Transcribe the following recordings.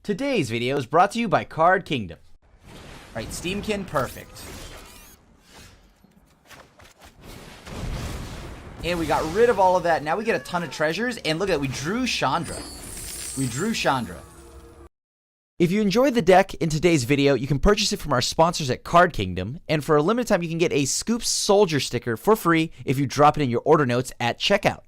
Today's video is brought to you by Card Kingdom. Alright, Steamkin, perfect. And we got rid of all of that. Now we get a ton of treasures. And look at that, we drew Chandra. If you enjoyed the deck in today's video, you can purchase it from our sponsors at Card Kingdom. And for a limited time, you can get a Scoops Soldier sticker for free if you drop it in your order notes at checkout.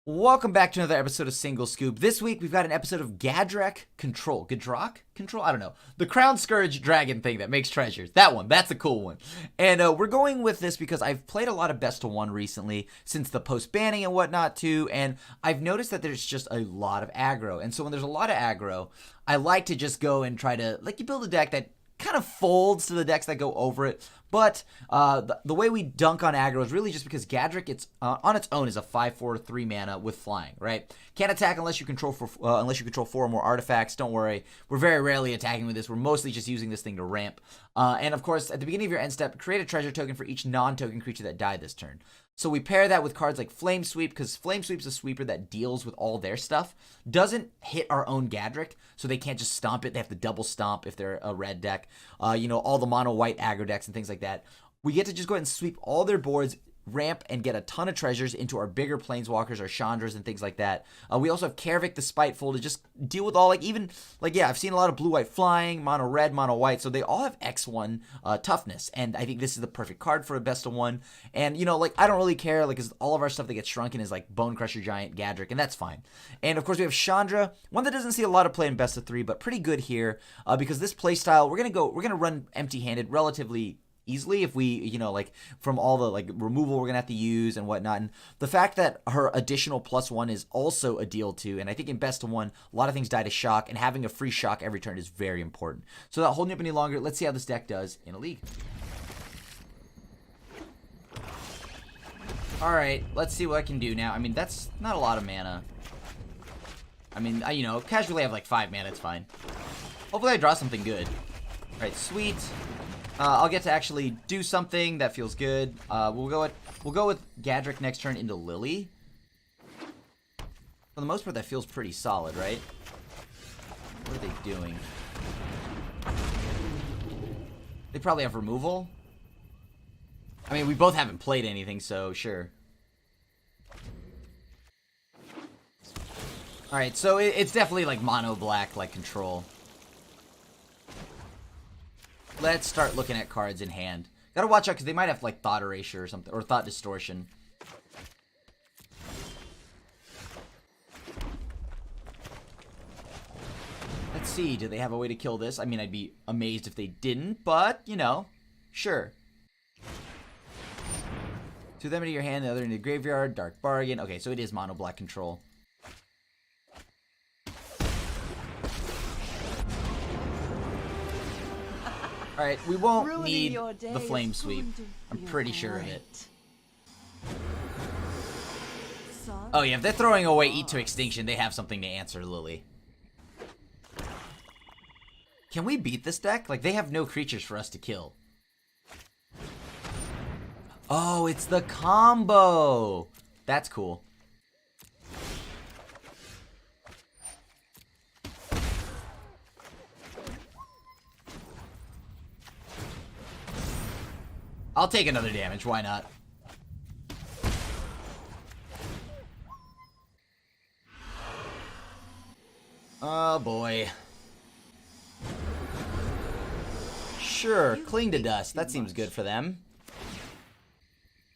Welcome back to another episode of Single Scoop. This week, we've got an episode of Gadrak Control. Gadrak? Control? I don't know. The Crown-Scourge dragon thing that makes treasures. That one. That's a cool one. And we're going with this because I've played a lot of Best of 1 recently, since the post-banning and whatnot too, and I've noticed that there's just a lot of aggro. And so when there's a lot of aggro, I like to just go and try to, you build a deck that kind of folds to the decks that go over it. But the way we dunk on aggro is really just because Gadrak, it's on its own, is a 5/4 3 mana with flying, right? Can't attack unless you control 4 or more artifacts. Don't worry, we're very rarely attacking with this. We're mostly just using this thing to ramp. And of course, at the beginning of your end step, create a treasure token for each non-token creature that died this turn. So we pair that with cards like Flame Sweep, because Flame Sweep's a sweeper that deals with all their stuff. Doesn't hit our own Gadrak, so they can't just stomp it. They have to double stomp if they're a red deck. All the mono white aggro decks and things like that. We get to just go ahead and sweep all their boards, ramp, and get a ton of treasures into our bigger planeswalkers, our Chandras, and things like that. We also have Karavik the Spiteful to just deal with all, I've seen a lot of blue-white flying, mono-red, mono-white, so they all have X1 toughness, and I think this is the perfect card for a best of 1. And, I don't really care, because all of our stuff that gets shrunken is, Bone Crusher Giant, Gadrak, and that's fine. And, of course, we have Chandra, one that doesn't see a lot of play in best of 3, but pretty good here, because this playstyle, we're gonna run empty-handed relatively easily if we, from all the, removal we're going to have to use and whatnot. And the fact that her additional +1 is also a deal too, and I think in best of 1, a lot of things die to shock, and having a free shock every turn is very important. So without holding up any longer, let's see how this deck does in a league. Alright, let's see what I can do now. That's not a lot of mana. Casually I have 5 mana, it's fine. Hopefully I draw something good. Alright, sweet. I'll get to actually do something that feels good. We'll go with Gadrak next turn into Lily. For the most part, that feels pretty solid, right? What are they doing? They probably have removal. We both haven't played anything, so sure. Alright, so it's definitely mono black, control. Let's start looking at cards in hand. Gotta watch out because they might have Thought Erasure or something, or Thought Distortion. Let's see, do they have a way to kill this? I'd be amazed if they didn't, but, sure. 2 of them into your hand, the other into the graveyard, Dark Bargain. Okay, so it is mono black control. Alright, we won't need the Flame Sweep. I'm pretty sure of it. Oh yeah, if they're throwing away Eat to Extinction, they have something to answer Lily. Can we beat this deck? They have no creatures for us to kill. Oh, it's the combo! That's cool. I'll take another damage, why not? Oh boy. Sure, cling to dust. That seems good for them.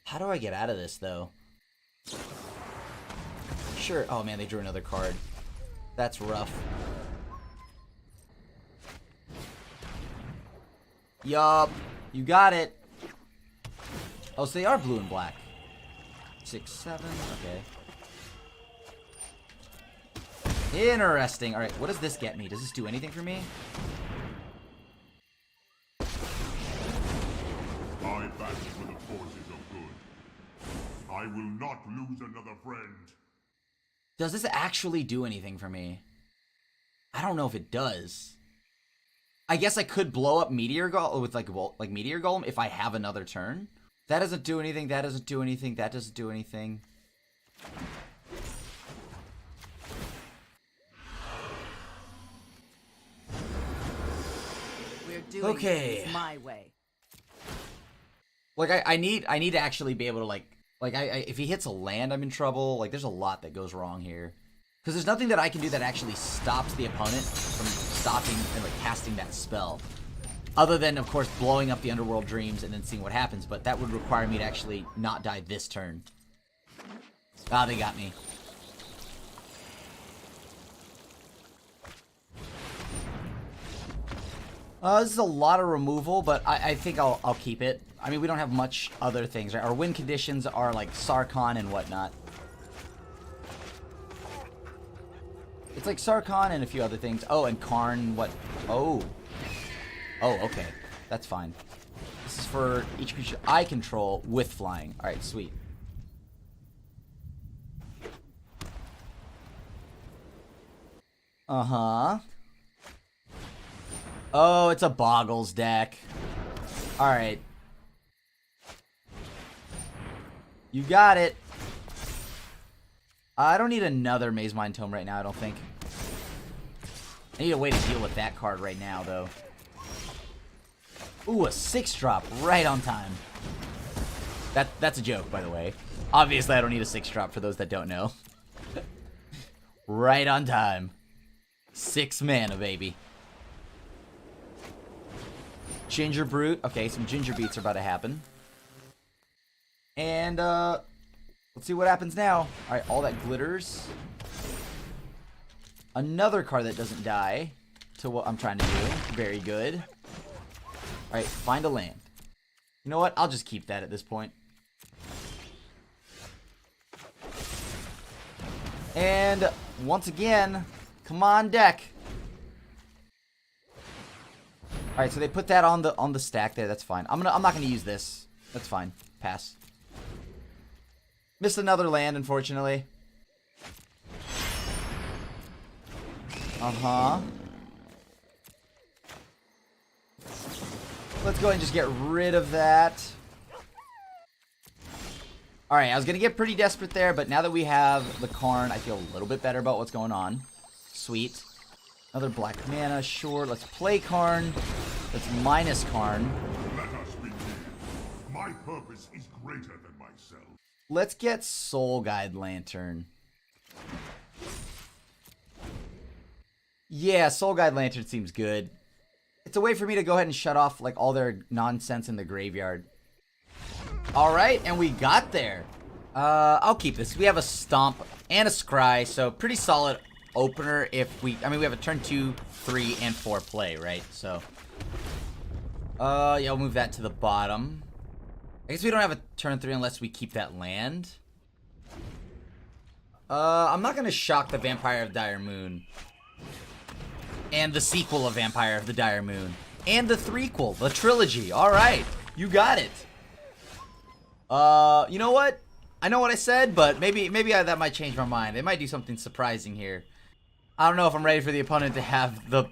How do I get out of this, though? Sure. Oh man, they drew another card. That's rough. Yup. You got it. Oh, so they are blue and black. 6, 7, okay. Interesting. Alright, what does this get me? Does this do anything for me? I battle for the forces of good. I will not lose another friend. Does this actually do anything for me? I don't know if it does. I guess I could blow up Meteor Golem with Meteor Golem if I have another turn. That doesn't do anything, that doesn't do anything, that doesn't do anything. doing Okay. things my way. Like, I need to actually be able to, like if he hits a land, I'm in trouble. Like, there's a lot that goes wrong here. Because there's nothing that I can do that actually stops the opponent from stopping and, like, casting that spell. Other than, of course, blowing up the Underworld Dreams and then seeing what happens. But that would require me to actually not die this turn. Ah, they got me. This is a lot of removal, but I think I'll keep it. I mean, we don't have much other things, right? Our win conditions are like Sarkhan and whatnot. It's like Sarkhan and a few other things. Oh, and Karn, what? Oh. Oh, okay. That's fine. This is for each creature I control with flying. Alright, sweet. Uh-huh. Oh, it's a Boggles deck. Alright. You got it. I don't need another Maze Mind Tome right now, I don't think. I need a way to deal with that card right now, though. Ooh, a 6-drop right on time. That's a joke, by the way. Obviously, I don't need a 6-drop for those that don't know. Right on time. 6 mana, baby. Ginger Brute. Okay, some Ginger Beats are about to happen. And, let's see what happens now. Alright, all that glitters. Another card that doesn't die to what I'm trying to do. Very good. Alright, find a land. You know what? I'll just keep that at this point. And, once again, come on, deck. Alright, so they put that on the stack there. That's fine. I'm not gonna use this. That's fine. Pass. Missed another land, unfortunately. Uh-huh. Let's go ahead and just get rid of that. Alright, I was gonna get pretty desperate there, but now that we have the Karn, I feel a little bit better about what's going on. Sweet. Another black mana, sure. Let's play Karn. Let's minus Karn. Let us begin. My purpose is greater than myself. Let's get Soul Guide Lantern. Yeah, Soul Guide Lantern seems good. It's a way for me to go ahead and shut off like all their nonsense in the graveyard. Alright, and we got there. I'll keep this. We have a Stomp and a Scry, so pretty solid opener if we... I mean, we have a turn 2, 3, and 4 play, right? So... yeah, I'll move that to the bottom. I guess we don't have a turn 3 unless we keep that land. I'm not gonna shock the Vampire of Dire Moon. And the sequel of Vampire of the Dire Moon. And the threequel, the trilogy. Alright, you got it. You know what? I know what I said, but maybe that might change my mind. They might do something surprising here. I don't know if I'm ready for the opponent to have the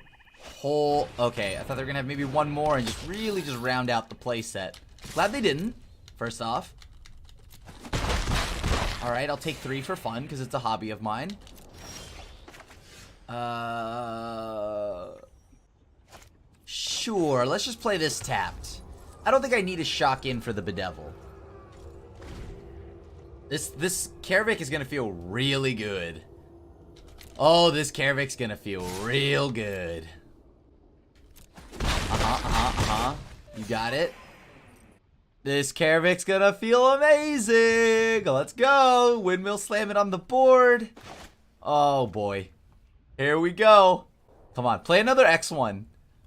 whole... Okay, I thought they were gonna have maybe one more and just really just round out the play set. Glad they didn't, first off. Alright, I'll take 3 for fun, because it's a hobby of mine. Sure, let's just play this tapped. I don't think I need a shock in for the Bedevil. This Karavik is gonna feel really good. Oh, this Karavik's gonna feel real good. You got it. This Karavik's gonna feel amazing. Let's go. Windmill slamming on the board. Oh boy. Here we go. Come on, play another X1.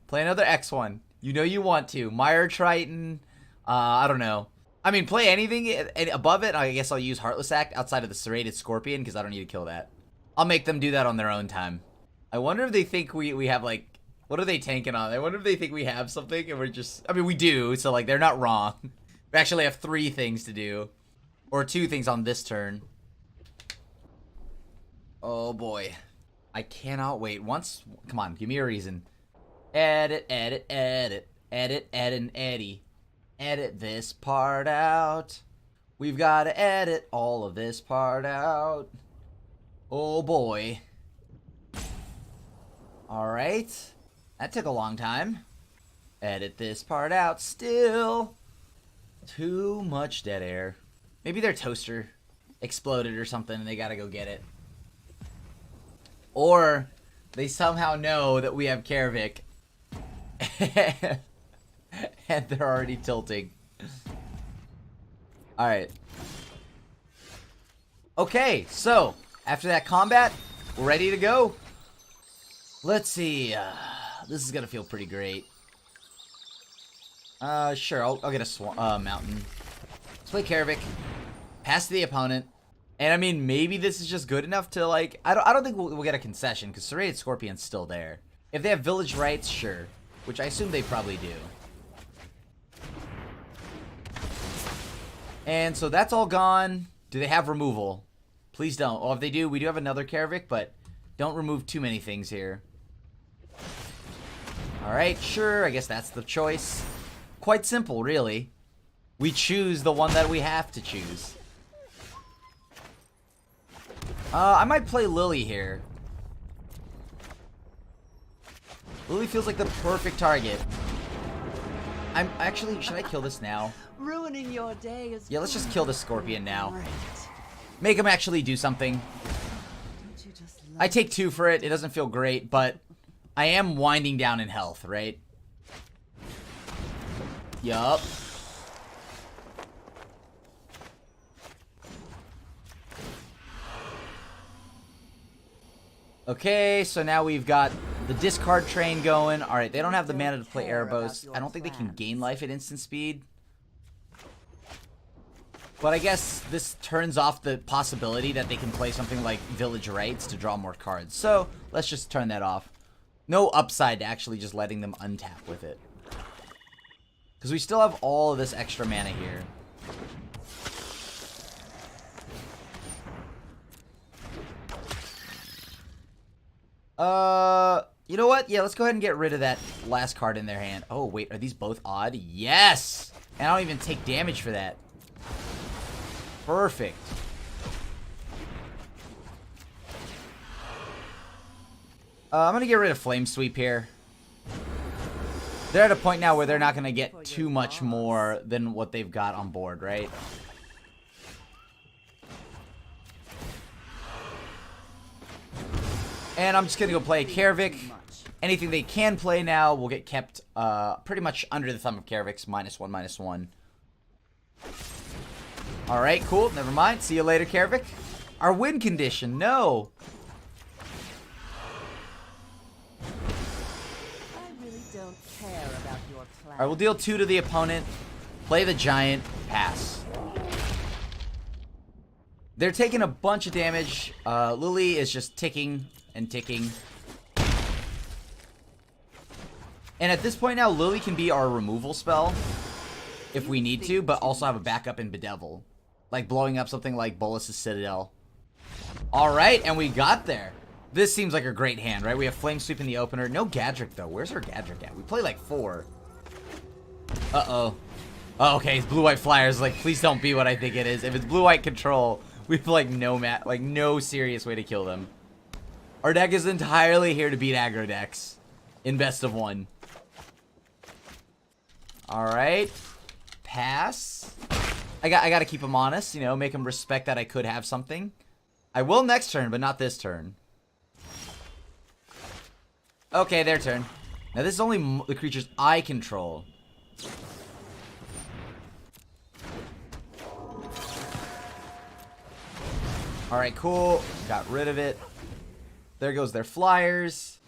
Play another X1. You know you want to. Mire Triton. I don't know. I mean, play anything above it. I guess I'll use Heartless Act outside of the Serrated Scorpion because I don't need to kill that. I'll make them do that on their own time. I wonder if they think we have, like... What are they tanking on? I wonder if they think we have something and we're just... I mean, we do, so, like, they're not wrong. We actually have 3 things to do. Or 2 things on this turn. Oh, boy. I cannot wait. Once... Come on, give me a reason. Edit, edit, edit. Edit, edit, and Eddie. Edit this part out. We've got to edit all of this part out. Oh, boy. Alright. That took a long time. Edit this part out still. Too much dead air. Maybe their toaster exploded or something and they gotta go get it. Or they somehow know that we have Karavik. And they're already tilting. Alright. Okay, so after that combat, we're ready to go. Let's see. This is gonna feel pretty great. Sure, I'll get a mountain. Let's play Karavik. Pass to the opponent. And I mean, maybe this is just good enough to like... I don't think we'll get a concession, because Serrated Scorpion's still there. If they have Village Rights, sure. Which I assume they probably do. And so that's all gone. Do they have removal? Please don't. Oh, if they do, we do have another Karavik, but don't remove too many things here. Alright, sure. I guess that's the choice. Quite simple, really. We choose the one that we have to choose. I might play Lily here. Lily feels like the perfect target. I'm actually... Should I kill this now? Ruining your day is... Yeah, let's just kill the Scorpion now. Make him actually do something. I take 2 for it. It doesn't feel great, but I am winding down in health, right? Yup. Okay, so now we've got the discard train going. Alright, they don't have the mana to play Erebos. I don't think they can gain life at instant speed. But I guess this turns off the possibility that they can play something like Village Rights to draw more cards. So, let's just turn that off. No upside to actually just letting them untap with it. Because we still have all of this extra mana here. You know what? Yeah, let's go ahead and get rid of that last card in their hand. Oh, wait, are these both odd? Yes! And I don't even take damage for that. Perfect. I'm gonna get rid of Flame Sweep here. They're at a point now where they're not gonna get too much more than what they've got on board, right? And I'm just gonna go play Karavik. Anything they can play now will get kept pretty much under the thumb of Karavik's -1/-1. Alright, cool. Never mind. See you later, Karavik. Our win condition. No. I really don't care about your plan. Alright, we'll deal 2 to the opponent. Play the giant. Pass. They're taking a bunch of damage. Lily is just ticking and ticking. And at this point now, Lily can be our removal spell if we need to, but also have a backup in Bedevil. Like blowing up something like Bolas' Citadel. Alright, and we got there. This seems like a great hand, right? We have Flame Sweep in the opener. No Gadrak, though. Where's our Gadrak at? We play like 4. Uh-oh. Oh, okay, it's blue-white flyers. Like, please don't be what I think it is. If it's blue-white control, we have like no serious way to kill them. Our deck is entirely here to beat aggro decks in best of 1. Alright. Pass. I gotta keep him honest, you know, make him respect that I could have something. I will next turn, but not this turn. Okay, their turn. Now this is only the creatures I control. Alright, cool. Got rid of it. There goes their flyers.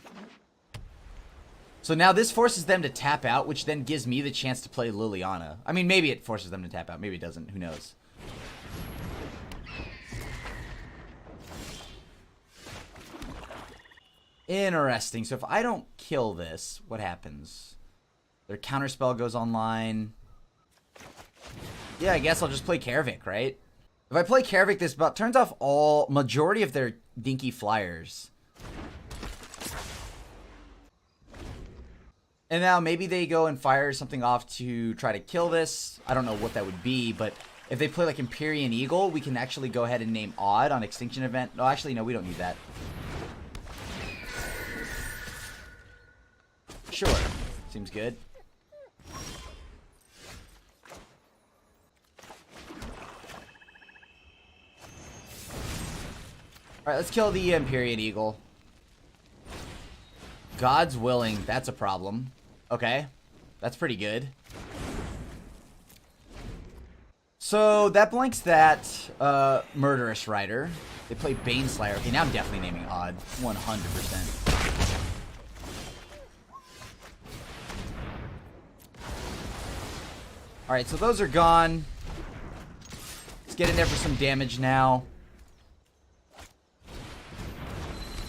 So now this forces them to tap out, which then gives me the chance to play Liliana. I mean, maybe it forces them to tap out. Maybe it doesn't. Who knows? Interesting. So if I don't kill this, what happens? Their counterspell goes online. Yeah, I guess I'll just play Karavik, right? If I play Karavik, this turns off all majority of their dinky flyers. And now maybe they go and fire something off to try to kill this. I don't know what that would be, but if they play like Empyrean Eagle, we can actually go ahead and name Odd on Extinction Event. No, actually, no, we don't need that. Sure. Seems good. Alright, let's kill the Empyrean Eagle. God's willing. That's a problem. Okay. That's pretty good. So, that blanks that Murderous Rider. They play Baneslayer. Okay, now I'm definitely naming odd. 100%. Alright, so those are gone. Let's get in there for some damage now.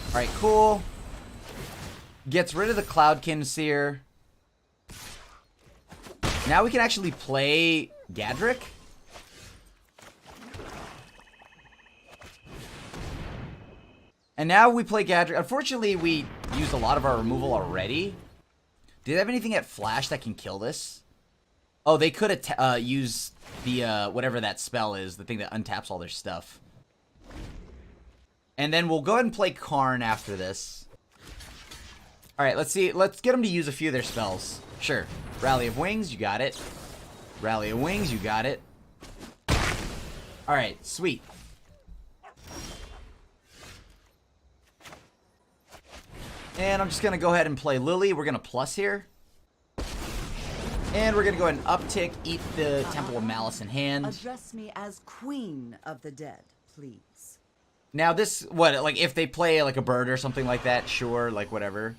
Alright, cool. Gets rid of the Cloudkin Seer. Now we can actually play Gadrak. And now we play Gadrak. Unfortunately, we used a lot of our removal already. Do they have anything at Flash that can kill this? Oh, they could use the, whatever that spell is. The thing that untaps all their stuff. And then we'll go ahead and play Karn after this. Alright, let's see. Let's get them to use a few of their spells. Sure. Rally of Wings, you got it. Rally of Wings, you got it. Alright, sweet. And I'm just going to go ahead and play Lily. We're going to plus here. And we're going to go ahead and uptick, eat the Temple of Malice in hand. Address me as Queen of the Dead, please. Now this, what, like if they play like a bird or something like that, sure, like whatever.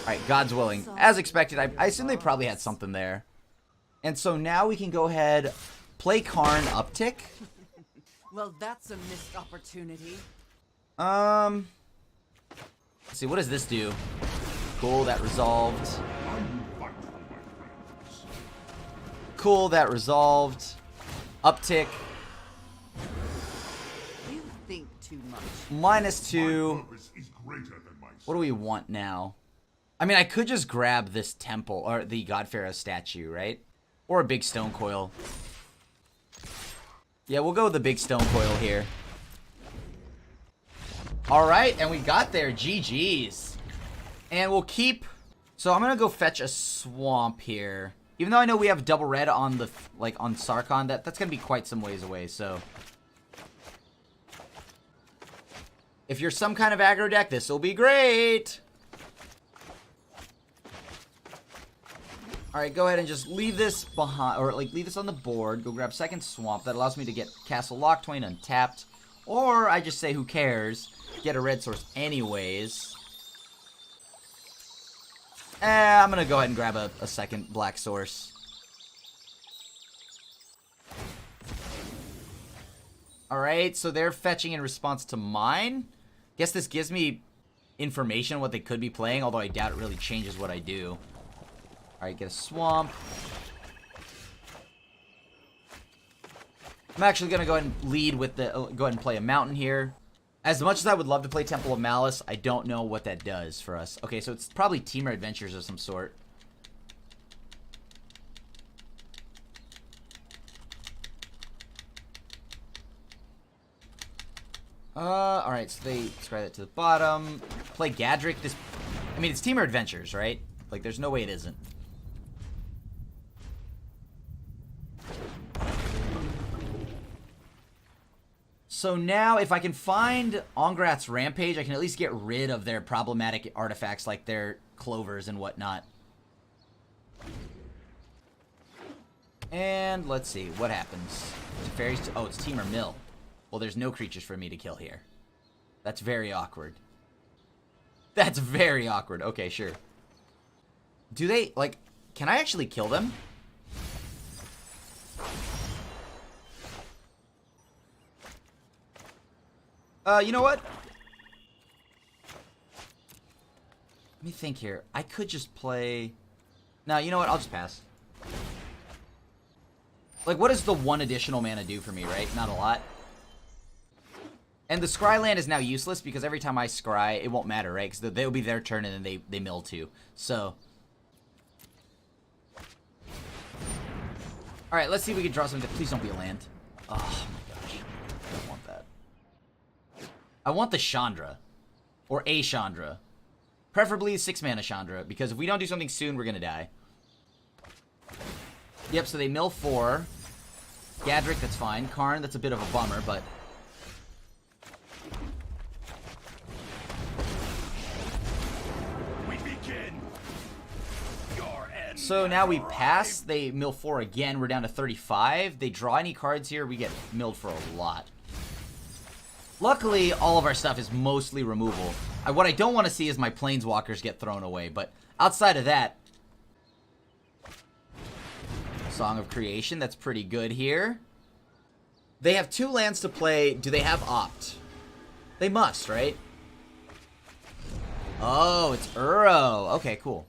Alright, God's willing. As expected, I assume they probably had something there. And so now we can go ahead, play Karn uptick. Well, that's a missed opportunity. Let's see, what does this do? Cool, that resolved. Cool, that resolved. Uptick. You think too much. -2. Is greater than my What do we want now? I mean, I could just grab this temple, or the God Pharaoh statue, right? Or a big stone coil. Yeah, we'll go with the big stone coil here. Alright, and we got there. GG's. And we'll keep... So I'm going to go fetch a swamp here. Even though I know we have double red on the, like, on Sarkhan, that's going to be quite some ways away, so... If you're some kind of aggro deck, this will be great! Alright, go ahead and just leave this behind, or, like, leave this on the board. Go grab second swamp. That allows me to get Castle Locked untapped. Or, I just say, who cares? Get a red source anyways. I'm gonna go ahead and grab a second black source. Alright, so they're fetching in response to mine. Guess this gives me information on what they could be playing, although I doubt it really changes what I do. Alright, get a swamp. I'm actually gonna go ahead and lead with the... go ahead and play a mountain here. As much as I would love to play Temple of Malice, I don't know what that does for us. Okay, so it's probably Temur Adventures of some sort. Alright, so they spread it to the bottom. Play Gadrak. This, I mean, it's Temur Adventures, right? Like, there's no way it isn't. So now, if I can find Ongrat's Rampage, I can at least get rid of their problematic artifacts like their clovers and whatnot. And let's see, what happens? Fairies to, oh, it's Temur Mill. Well, there's no creatures for me to kill here. That's very awkward. That's very awkward. Okay, sure. Do they, like, can I actually kill them? You know what? Let me think here. I could just play... No, you know what? I'll just pass. Like, what does the one additional mana do for me, right? Not a lot. And the Scry land is now useless because every time I Scry, it won't matter, right? Because they'll be their turn and then they mill too. So... Alright, let's see if we can draw something. Please don't be a land. Oh my gosh. I don't want that. I want the Chandra. Or a Chandra. Preferably 6-mana Chandra, because if we don't do something soon, we're gonna die. Yep, so they mill 4. Gadrak, that's fine. Karn, that's a bit of a bummer, but... So now we pass. They mill 4 again. We're down to 35. They draw any cards here. We get milled for a lot. Luckily, all of our stuff is mostly removal. What I don't want to see is my planeswalkers get thrown away. But outside of that, Song of Creation, that's pretty good here. They have 2 lands to play. Do they have Opt? They must, right? Oh, it's Uro. Okay, cool.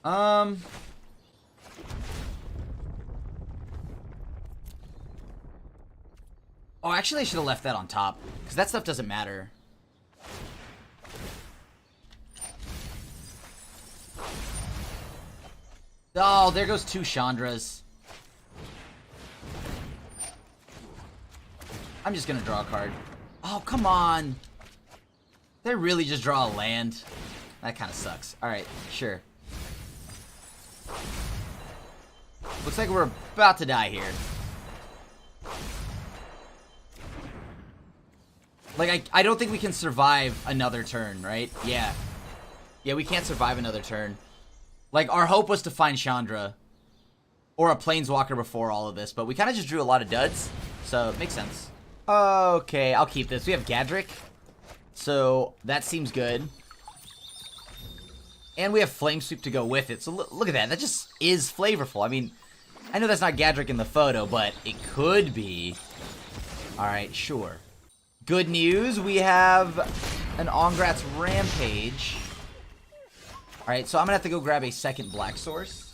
Oh, actually I should have left that on top, because that stuff doesn't matter. Oh, there goes 2 Chandras. I'm just gonna draw a card. Oh, come on. Did I really just draw a land? That kind of sucks. Alright, sure. Looks like we're about to die here. Like, I don't think we can survive another turn, right? Yeah. Yeah, we can't survive another turn. Like, our hope was to find Chandra. Or a Planeswalker before all of this. But we kind of just drew a lot of duds. So, it makes sense. Okay, I'll keep this. We have Gadrak. So, that seems good. And we have Flame Sweep to go with it. So, look at that. That just is flavorful. I mean, I know that's not Gadrak in the photo, but it could be. Alright, sure. Good news, we have an Ongrat's Rampage. Alright, so I'm gonna have to go grab a second Black Source.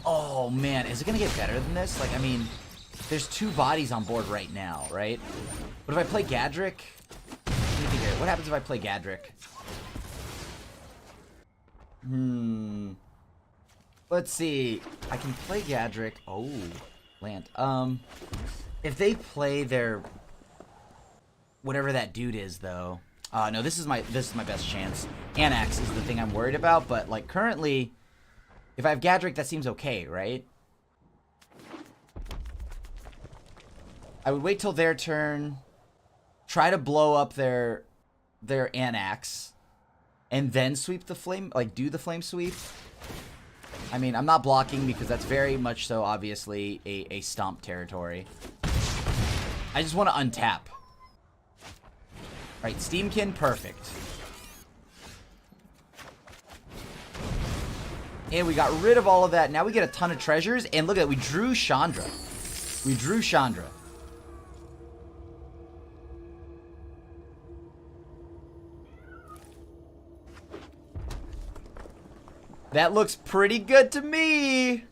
Oh man, is it gonna get better than this? Like, I mean, there's 2 bodies on board right now, right? But if I play Gadrak... Let me think here. What happens if I play Gadrak? Let's see. I can play Gadrak. Oh, land. If they play their whatever that dude is, though. No, this is my best chance. Anax is the thing I'm worried about, but like currently, if I have Gadrak, that seems okay, right? I would wait till their turn, try to blow up their Anax, and then sweep the flame, like do the flame sweep. I mean, I'm not blocking because that's very much so obviously a stomp territory. I just want to untap. Alright, Steamkin, perfect. And we got rid of all of that. Now we get a ton of treasures. And look at that, we drew Chandra. We drew Chandra. That looks pretty good to me.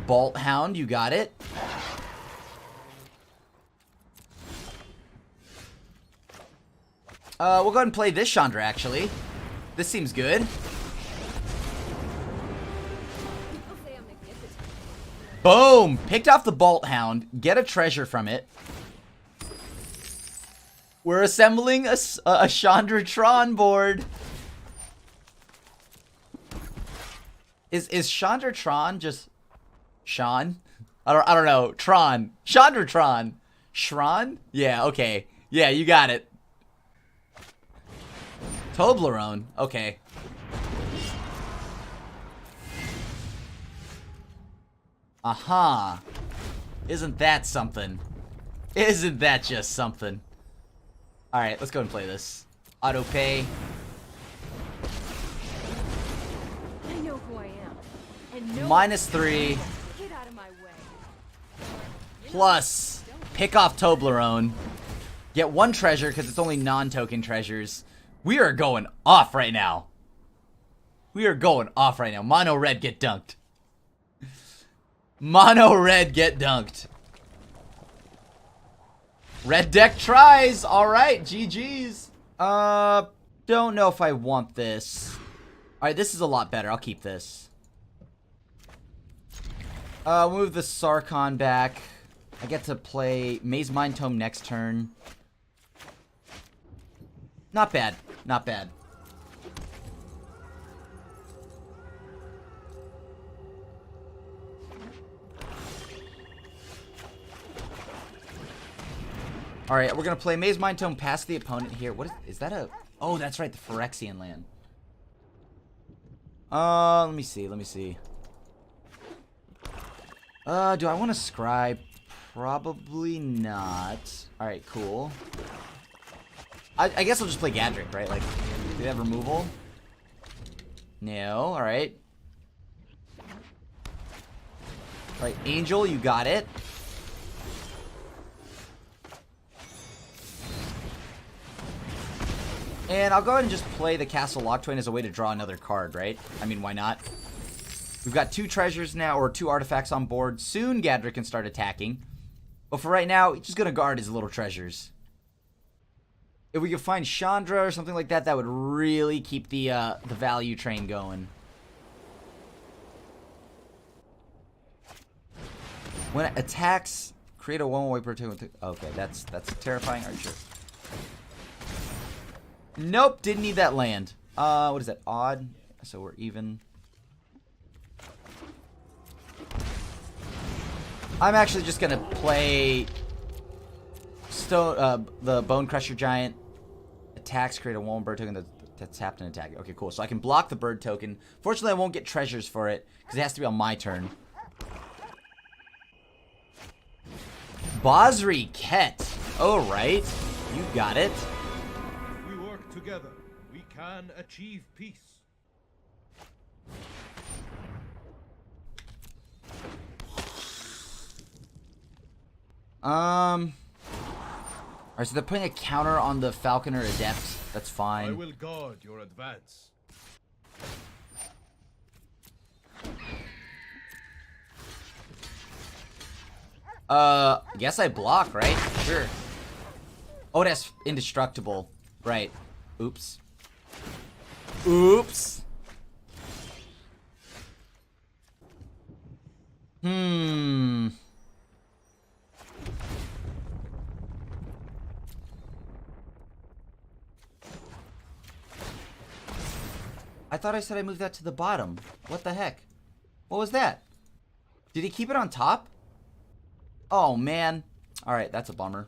Bolt Hound, you got it. We'll go ahead and play this Chandra, actually. This seems good. Boom! Picked off the Bolt Hound. Get a treasure from it. We're assembling a Chandra Tron board. Is Chandra Tron just Sean? I don't know. Tron. Chandra Tron. Shron? Yeah, okay. Yeah, you got it. Toblerone. Okay. Aha. Isn't that something? Isn't that just something? Alright, let's go and play this. Auto pay. I know who I am. And no -3. Get out of my way. Plus, pick off Toblerone. Get 1 treasure because it's only non-token treasures. We are going off right now. We are going off right now. Mono red, get dunked. Mono red, get dunked. Red deck tries. Alright, GG's. Don't know if I want this. Alright, this is a lot better. I'll keep this. Move the Sarkhan back. I get to play Maze Mind Tome next turn. Not bad. Not bad. Alright, we're gonna play Maze Mind Tome past the opponent here. What is that a... Oh, that's right, the Phyrexian land. Let me see. Do I want to Scribe? Probably not. Alright, cool. I guess I'll just play Gadrak, right? Like, do they have removal? No, alright. Alright, Angel, you got it. And I'll go ahead and just play the Castle Locked-Twain as a way to draw another card, right? I mean, why not? We've got 2 treasures now, or 2 artifacts on board. Soon Gadrak can start attacking. But for right now, he's just going to guard his little treasures. If we could find Chandra or something like that, that would really keep the value train going. When it attacks, create a 1/1 token. Okay, that's terrifying. Are you sure? Nope, didn't need that land. What is that? Odd. So we're even. I'm actually just gonna play the Bone Crusher Giant. Attacks, create a 1/1 bird token that's tapped and attack. Okay, cool. So I can block the bird token. Fortunately, I won't get treasures for it because it has to be on my turn. Basri Ket. All right, you got it. We work together. We can achieve peace. Alright, so they're putting a counter on the Falconer Adept. That's fine. I will guard your advance. Guess I block, right? Sure. Oh, that's indestructible. Right. Oops. Oops. I thought I said I moved that to the bottom. What the heck? What was that? Did he keep it on top? Oh, man. Alright, that's a bummer.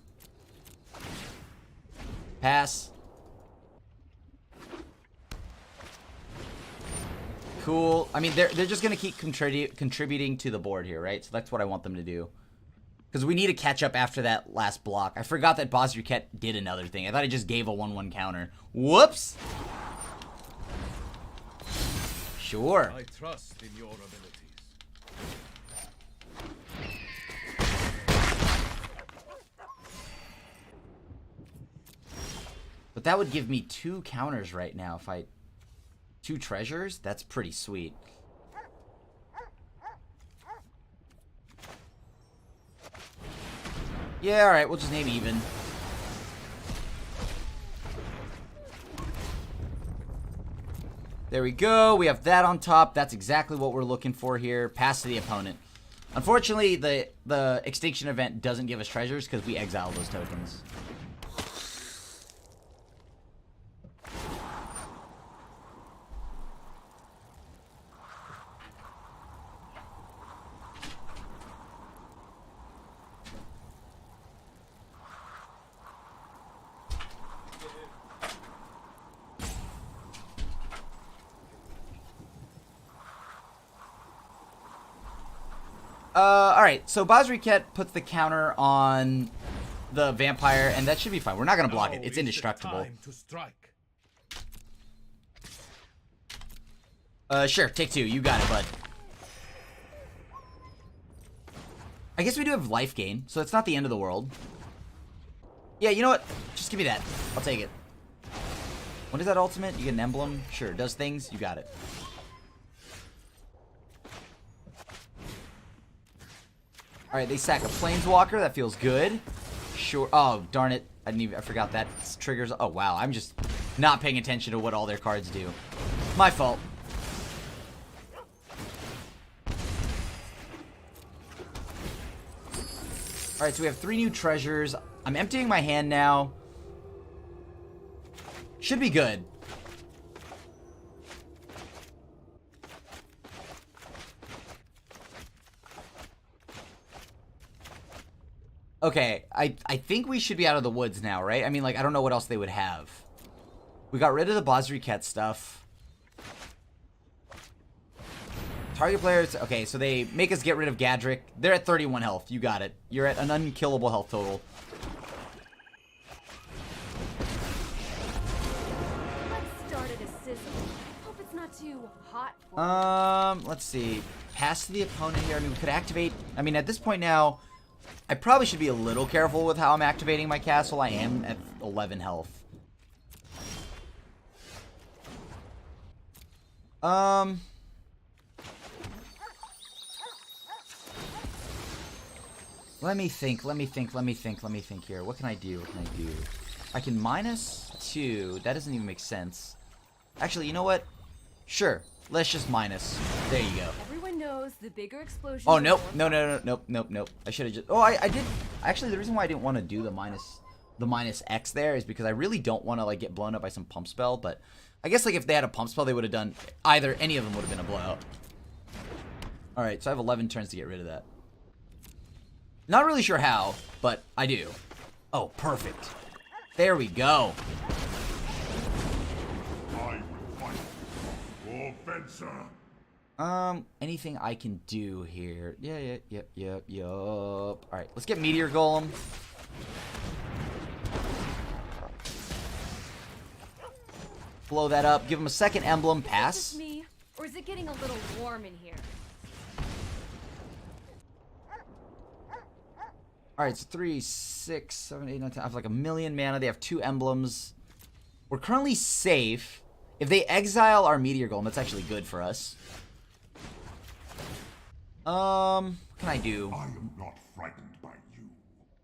Pass. Cool. I mean, they're just going to keep contributing to the board here, right? So that's what I want them to do. Because we need to catch up after that last block. I forgot that Basri Ket did another thing. I thought I just gave a 1/1 counter. Whoops! Sure. I trust in your abilities. But that would give me 2 counters right now if I... 2 treasures? That's pretty sweet. Yeah, alright, we'll just name even. There we go. We have that on top. That's exactly what we're looking for here. Pass to the opponent. Unfortunately, the extinction event doesn't give us treasures because we exile those tokens. Alright, so Basri Ket puts the counter on the vampire, and that should be fine. We're not going to block it. It's indestructible. Time to strike. Sure, take 2. You got it, bud. I guess we do have life gain, so it's not the end of the world. Yeah, you know what? Just give me that. I'll take it. What is that ultimate? You get an emblem? Sure, does things? You got it. Alright, they sack a planeswalker. That feels good. Sure. Oh, darn it. I forgot that triggers. Oh, wow. I'm just not paying attention to what all their cards do. My fault. Alright, so we have 3 new treasures. I'm emptying my hand now. Should be good. Okay, I think we should be out of the woods now, right? I mean, like, I don't know what else they would have. We got rid of the Bozriket stuff. Target players... Okay, so they make us get rid of Gadrak. They're at 31 health. You got it. You're at an unkillable health total. Let's start at a sizzle. Hope it's not too hot for Let's see. Pass to the opponent here. I mean, we could activate... I mean, at this point now... I probably should be a little careful with how I'm activating my castle. I am at 11 health. Let me think here. What can I do? I can -2. That doesn't even make sense. Actually, you know what? Sure. Let's just minus. There you go. Everyone knows the bigger explosion. Oh, nope. Nope. I should have just... Oh, I did... Actually, the reason why I didn't want to do the minus X there is because I really don't want to, like, get blown up by some pump spell, but I guess, like, if they had a pump spell, they would have done... Either, any of them would have been a blowout. Alright, so I have 11 turns to get rid of that. Not really sure how, but I do. Oh, perfect. There we go. I will fight for Fencer. Anything I can do here? Yep. Alright, let's get Meteor Golem. Blow that up, give him a second emblem, pass. Is this me, or is it getting a little warm in here? Alright, so 3, 6, 7, 8, 9, 10. I have like 1,000,000 mana. They have 2 emblems. We're currently safe. If they exile our Meteor Golem, that's actually good for us. What can I do? I am not frightened by you.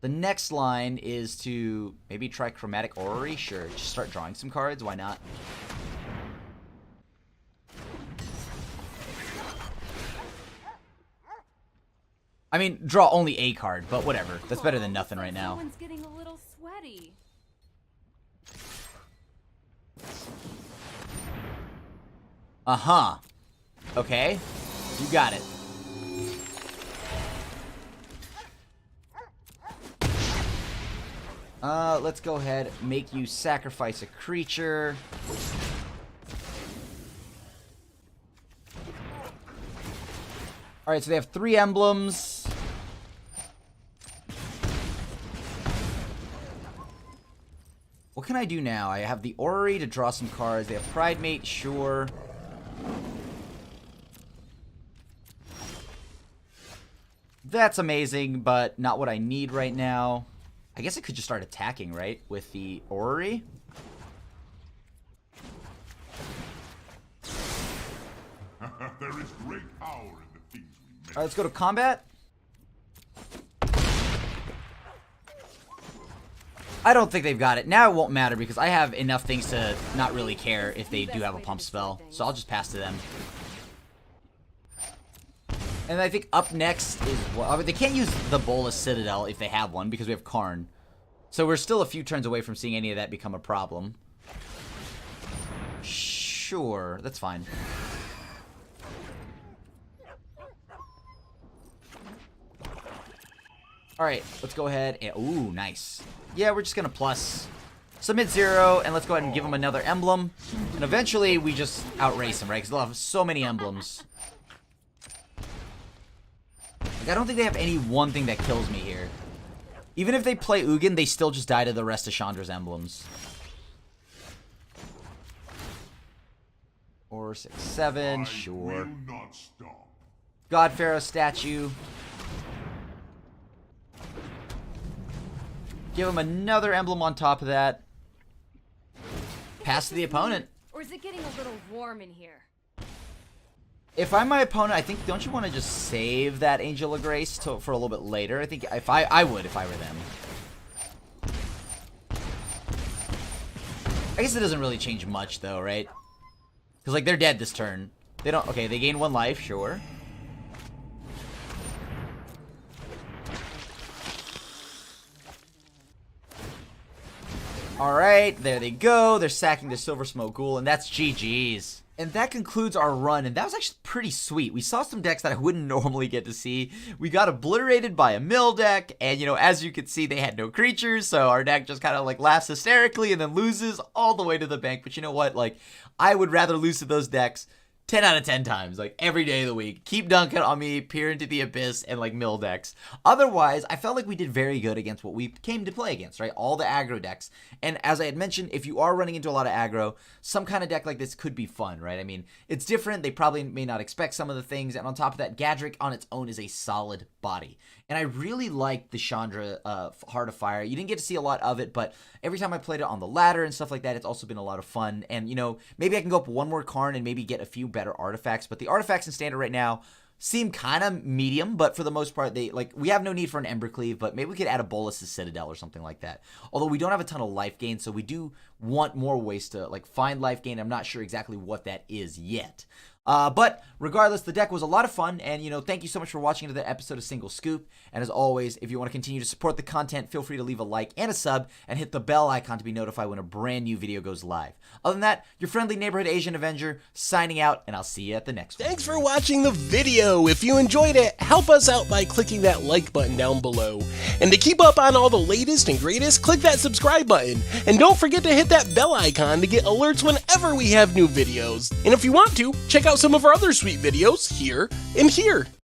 The next line is to maybe try Chromatic Orrery. Sure, just start drawing some cards. Why not? I mean, draw only a card, but whatever. That's better than nothing right now. Someone's getting a little sweaty. Uh-huh. Okay. You got it. Let's go ahead, make you sacrifice a creature. Alright, so they have 3 emblems. What can I do now? I have the Orrery to draw some cards. They have Pridemate, sure. That's amazing, but not what I need right now. I guess I could just start attacking, right? With the Orrery. There is great power in the things we make. Alright, let's go to combat. I don't think they've got it. Now it won't matter because I have enough things to not really care if they do have a pump spell. So I'll just pass to them. And I think up next is... Well, I mean, they can't use the Bolas Citadel if they have one because we have Karn. So we're still a few turns away from seeing any of that become a problem. Sure, that's fine. Alright, let's go ahead and... Ooh, nice. Yeah, we're just gonna plus submit 0, and let's go ahead and give them another emblem. And eventually, we just outrace them, right? Because they'll have so many emblems. Like, I don't think they have any one thing that kills me here. Even if they play Ugin, they still just die to the rest of Chandra's emblems. 4, 6, 7, sure. Will not stop. God Pharaoh statue. Give him another emblem on top of that. Pass to the opponent. Or is it getting a little warm in here? If I'm my opponent, I think, don't you want to just save that Angel of Grace for a little bit later? I think if I would if I were them. I guess it doesn't really change much though, right? Because like they're dead this turn. They don't. Okay, they gain 1 life, sure. Alright, there they go. They're sacking the Silver Smoke Ghoul, and that's GG's. And that concludes our run, and that was actually pretty sweet. We saw some decks that I wouldn't normally get to see. We got obliterated by a mill deck, and, you know, as you can see, they had no creatures, so our deck just kind of, like, laughs hysterically and then loses all the way to the bank. But you know what? Like, I would rather lose to those decks 10 out of 10 times, like, every day of the week. Keep dunking on me, peer into the abyss, and, like, mill decks. Otherwise, I felt like we did very good against what we came to play against, right? All the aggro decks. And as I had mentioned, if you are running into a lot of aggro, some kind of deck like this could be fun, right? I mean, it's different. They probably may not expect some of the things. And on top of that, Gadrak on its own is a solid body. And I really liked the Chandra Heart of Fire. You didn't get to see a lot of it, but every time I played it on the ladder and stuff like that, it's also been a lot of fun. And, you know, maybe I can go up one more Karn and maybe get a few better artifacts. But the artifacts in Standard right now seem kind of medium, but for the most part, we have no need for an Embercleave, but maybe we could add a Bolas' Citadel or something like that. Although we don't have a ton of life gain, so we do want more ways to, like, find life gain. I'm not sure exactly what that is yet. But regardless, the deck was a lot of fun, and, you know, thank you so much for watching another episode of Single Scoop. And as always, if you want to continue to support the content, feel free to leave a like and a sub, and hit the bell icon to be notified when a brand new video goes live. Other than that, your friendly neighborhood Asian Avenger signing out, and I'll see you at the next one. Thanks for watching the video. If you enjoyed it, help us out by clicking that like button down below. And to keep up on all the latest and greatest, click that subscribe button. And don't forget to hit that bell icon to get alerts whenever we have new videos. And if you want to, check out some of our other sweet videos here and here.